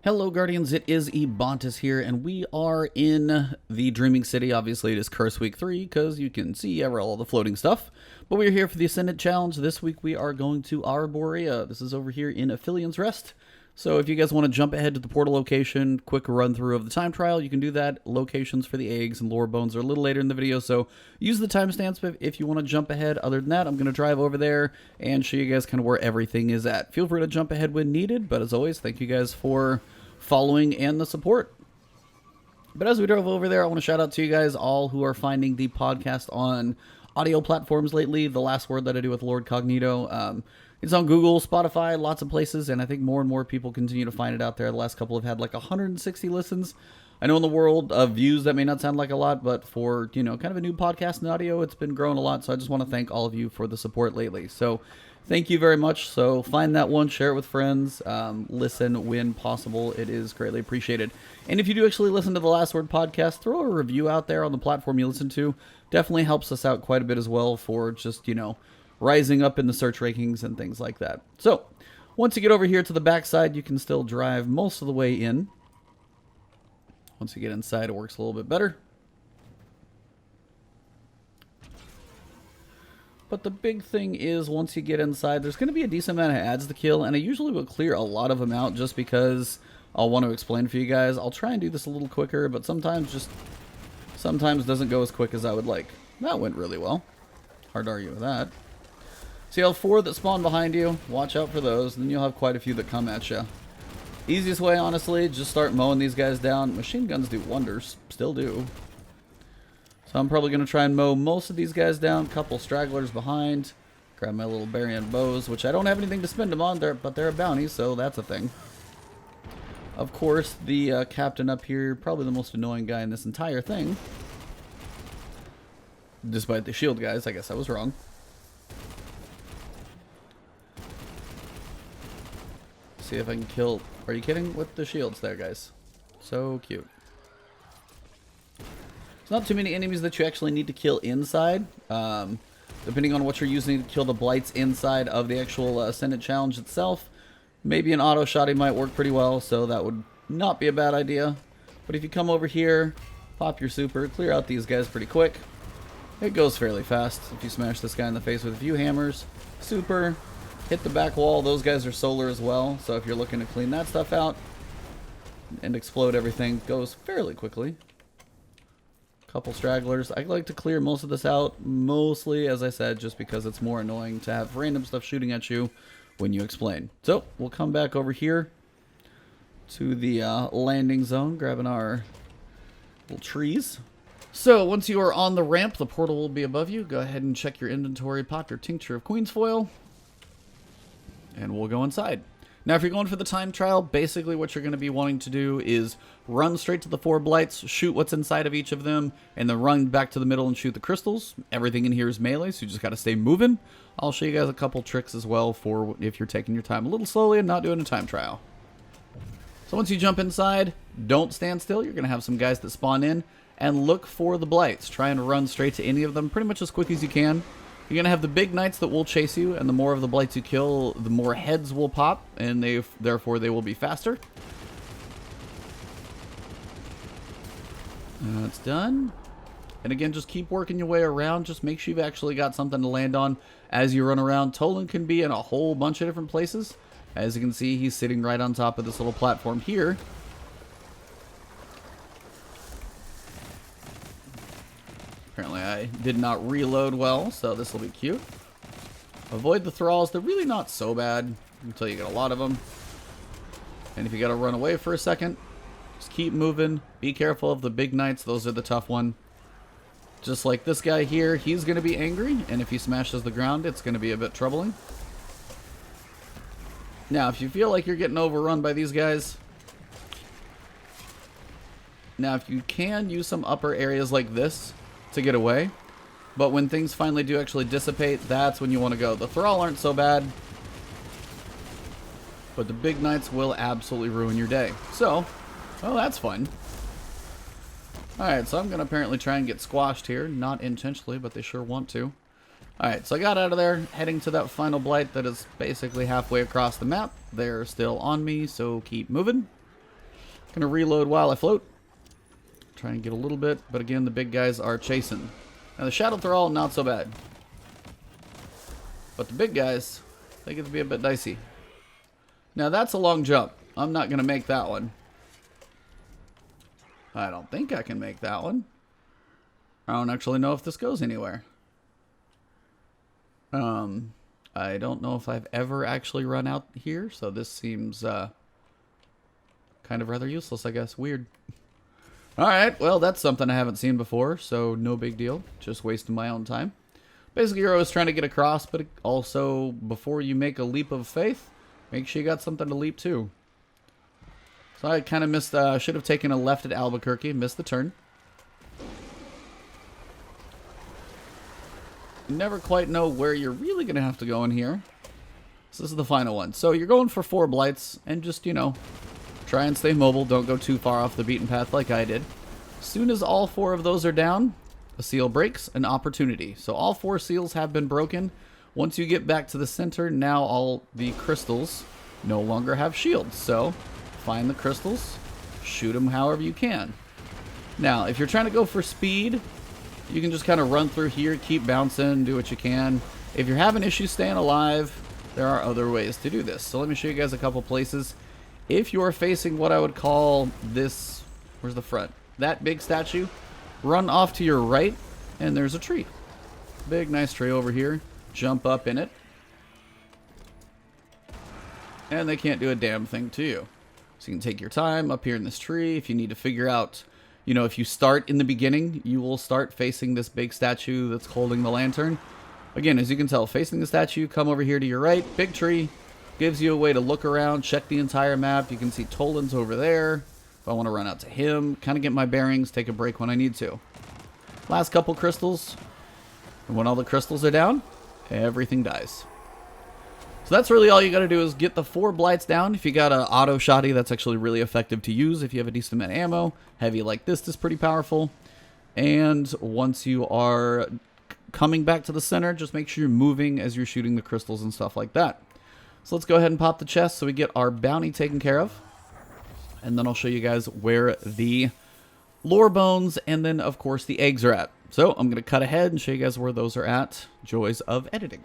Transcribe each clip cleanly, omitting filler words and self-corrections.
Hello Guardians, it is Ebontis here, and we are in the Dreaming City. Obviously it is Curse Week 3, because you can see all the floating stuff. But we're here for the Ascendant Challenge. This week we are going to Ourborea. This is over here in Aphelions Rest. So if you guys want to jump ahead to the portal location, quick run through of the time trial, you can do that. Locations for the eggs and lore bones are a little later in the video, so use the timestamps if you want to jump ahead. Other than that, I'm going to drive over there and show you guys kind of where everything is at. Feel free to jump ahead when needed, but as always, thank you guys for following and the support. But as we drove over there, I want to shout out to you guys all who are finding the podcast on audio platforms lately. The Last Word that I do with Lord Cognito. It's on Google, Spotify, lots of places, and I think more and more people continue to find it out there. The last couple have had like 160 listens. I know in the world of views that may not sound like a lot, but for, kind of a new podcast in audio, it's been growing a lot. So I just want to thank all of you for the support lately. So thank you very much. So find that one, share it with friends, listen when possible. It is greatly appreciated. And if you do actually listen to the Last Word podcast, throw a review out there on the platform you listen to. Definitely helps us out quite a bit as well for just, rising up in the search rankings and things like that. So once you get over here to the backside, you can still drive most of the way in. Once you get inside, it works a little bit better. But the big thing is, once you get inside, there's going to be a decent amount of ads to kill, and I usually will clear a lot of them out just because I'll want to explain for you guys. I'll try and do this a little quicker, but sometimes doesn't go as quick as I would like. That went really well. Hard to argue with that. So you have 4 that spawn behind you. Watch out for those. Then you'll have quite a few that come at you. Easiest way, honestly, just start mowing these guys down. Machine guns do wonders. Still do. So I'm probably going to try and mow most of these guys down. Couple stragglers behind. Grab my little Barian bows, which I don't have anything to spend them on, but they're a bounty, so that's a thing. Of course, the captain up here, probably the most annoying guy in this entire thing. Despite the shield guys, I guess I was wrong. See if I can kill... Are you kidding? With the shields there, guys. So cute. There's not too many enemies that you actually need to kill inside. Depending on what you're using to kill the blights inside of the actual Ascendant challenge itself, maybe an auto shotty might work pretty well, so that would not be a bad idea. But if you come over here, pop your super, clear out these guys pretty quick. It goes fairly fast. If you smash this guy in the face with a few hammers, super... Hit the back wall. Those guys are solar as well, so if you're looking to clean that stuff out and explode everything, goes fairly quickly. Couple stragglers. I like to clear most of this out, mostly, as I said, just because it's more annoying to have random stuff shooting at you when you explain. So, we'll come back over here to the landing zone, grabbing our little trees. So, once you are on the ramp, the portal will be above you. Go ahead and check your inventory, pop your tincture of Queen's Foil, and we'll go inside. Now, if you're going for the time trial, basically what you're going to be wanting to do is run straight to the 4 blights, shoot what's inside of each of them, and then run back to the middle and shoot the crystals. Everything in here is melee, so you just got to stay moving. I'll show you guys a couple tricks as well for if you're taking your time a little slowly and not doing a time trial. So once you jump inside, don't stand still. You're going to have some guys that spawn in, and look for the blights. Try and run straight to any of them pretty much as quick as you can. You're going to have the big knights that will chase you, and the more of the blights you kill, the more heads will pop, and therefore they will be faster. That's done. And again, just keep working your way around. Just make sure you've actually got something to land on as you run around. Tolan can be in a whole bunch of different places. As you can see, he's sitting right on top of this little platform here. Apparently I did not reload well, so this will be cute. Avoid the thralls. They're really not so bad until you get a lot of them. And if you got to run away for a second, just keep moving. Be careful of the big knights. Those are the tough one. Just like this guy here, he's going to be angry, and if he smashes the ground, it's going to be a bit troubling. Now, if you feel like you're getting overrun by these guys, now if you can use some upper areas like this to get away, but when things finally do actually dissipate, that's when you want to go. The thrall aren't so bad, but the big knights will absolutely ruin your day. So, oh, that's fun. Alright, so I'm going to apparently try and get squashed here. Not intentionally, but they sure want to. Alright, so I got out of there, heading to that final blight that is basically halfway across the map. They're still on me, so keep moving. Gonna reload while I float. Try and get a little bit, but again, the big guys are chasing. Now the Shadow Thrall, not so bad. But the big guys, they get to be a bit dicey. Now that's a long jump. I'm not gonna make that one. I don't think I can make that one. I don't actually know if this goes anywhere. I don't know if I've ever actually run out here, so this seems kind of rather useless, I guess. Weird. Alright, well, that's something I haven't seen before, so no big deal. Just wasting my own time. Basically, you're always trying to get across, but also, before you make a leap of faith, make sure you got something to leap to. So I kind of missed, should have taken a left at Albuquerque, missed the turn. You never quite know where you're really going to have to go in here. So this is the final one. So you're going for 4 blights, and just, you know, try and stay mobile. Don't go too far off the beaten path like I did. As soon as all 4 of those are down, a seal breaks, an opportunity. So all 4 seals have been broken. Once you get back to the center, now all the crystals no longer have shields. So find the crystals, shoot them however you can. Now, if you're trying to go for speed, you can just kind of run through here, keep bouncing, do what you can. If you're having issues staying alive, there are other ways to do this. So let me show you guys a couple places. If you're facing what I would call this, where's the front? That big statue, run off to your right, and there's a tree. Big, nice tree over here. Jump up in it. And they can't do a damn thing to you. So you can take your time up here in this tree. If you need to figure out, you know, if you start in the beginning, you will start facing this big statue that's holding the lantern. Again, as you can tell, facing the statue, come over here to your right. Big tree. Gives you a way to look around, check the entire map. You can see Toland's over there. If I want to run out to him, kind of get my bearings, take a break when I need to. Last couple crystals. And when all the crystals are down, everything dies. So that's really all you got to do is get the 4 blights down. If you got an auto shotty, that's actually really effective to use if you have a decent amount of ammo. Heavy like this is pretty powerful. And once you are coming back to the center, just make sure you're moving as you're shooting the crystals and stuff like that. So let's go ahead and pop the chest so we get our bounty taken care of. And then I'll show you guys where the lore bones and then, of course, the eggs are at. So I'm going to cut ahead and show you guys where those are at. Joys of editing.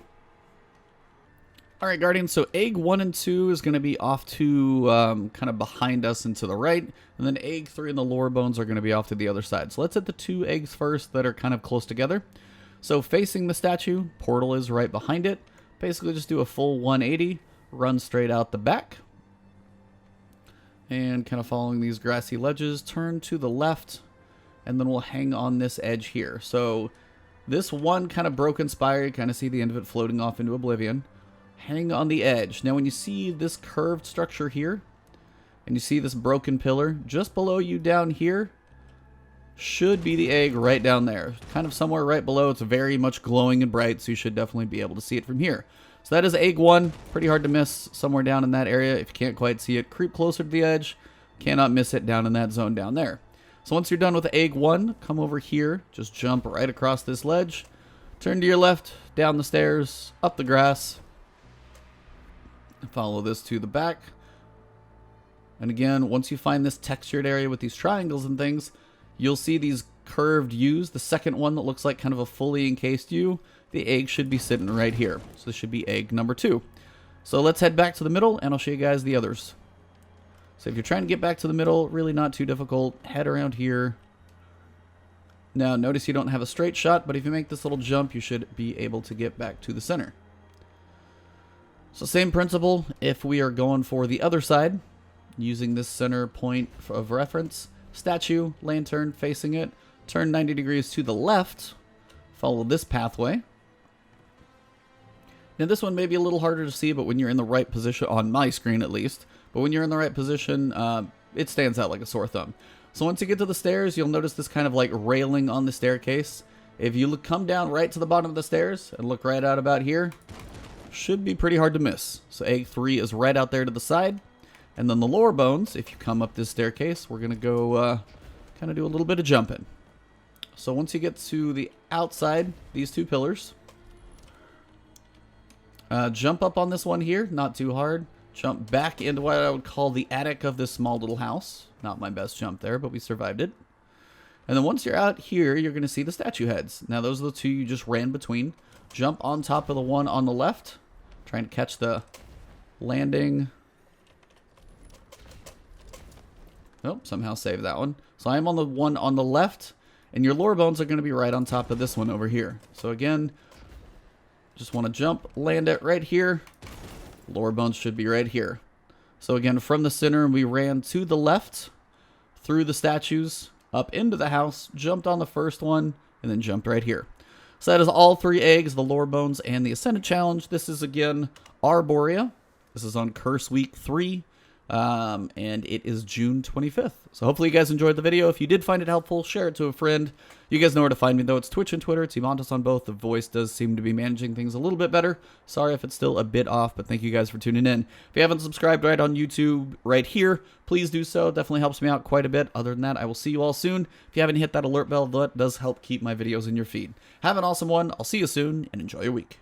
Alright, Guardians, so egg 1 and 2 is going to be off to kind of behind us and to the right. And then egg 3 and the lore bones are going to be off to the other side. So let's hit the 2 eggs first that are kind of close together. So facing the statue, portal is right behind it. Basically just do a full 180, run straight out the back. And kind of following these grassy ledges, turn to the left. And then we'll hang on this edge here. So this one kind of broken spire, you kind of see the end of it floating off into oblivion. Hang on the edge. Now when you see this curved structure here, and you see this broken pillar, just below you down here, should be the egg right down there. Kind of somewhere right below. It's very much glowing and bright, so you should definitely be able to see it from here. So that is egg 1. Pretty hard to miss somewhere down in that area. If you can't quite see it, creep closer to the edge. Cannot miss it down in that zone down there. So once you're done with egg 1, come over here. Just jump right across this ledge. Turn to your left, down the stairs, up the grass. Follow this to the back. And again, once you find this textured area with these triangles and things, you'll see these curved U's. The second one that looks like kind of a fully encased U, the egg should be sitting right here. So this should be egg number 2. So let's head back to the middle and I'll show you guys the others. So if you're trying to get back to the middle, really not too difficult. Head around here. Now notice you don't have a straight shot, but if you make this little jump, you should be able to get back to the center. So same principle if we are going for the other side, using this center point of reference. Statue, lantern, facing it. Turn 90 degrees to the left. Follow this pathway. Now this one may be a little harder to see, but when you're in the right position, on my screen at least, but when you're in the right position, it stands out like a sore thumb. So once you get to the stairs, you'll notice this kind of like railing on the staircase. If you come down right to the bottom of the stairs and look right out about here, should be pretty hard to miss. So egg 3 is right out there to the side. And then the lore bones, if you come up this staircase, we're going to go kind of do a little bit of jumping. So once you get to the outside, these 2 pillars, jump up on this one here, not too hard. Jump back into what I would call the attic of this small little house. Not my best jump there, but we survived it. And then once you're out here, you're going to see the statue heads. Now, those are the two you just ran between. Jump on top of the one on the left. Trying to catch the landing. Nope, somehow saved that one. So I am on the one on the left. And your lore bones are going to be right on top of this one over here. So again, just want to jump, land it right here. Lore bones should be right here. So again, from the center, we ran to the left, through the statues, up into the house, jumped on the first one, and then jumped right here. So that is all 3 eggs, the lore bones, and the Ascendant challenge. This is, again, Ourborea. This is on Curse Week 3. And it is June 25th. So hopefully you guys enjoyed the video. If you did find it helpful, share it to a friend. You guys know where to find me, though. It's Twitch and Twitter. It's Ebontis on both. The voice does seem to be managing things a little bit better. Sorry if it's still a bit off, but thank you guys for tuning in. If you haven't subscribed right on YouTube right here, please do so. It definitely helps me out quite a bit. Other than that, I will see you all soon. If you haven't hit that alert bell, that does help keep my videos in your feed. Have an awesome one. I'll see you soon, and enjoy your week.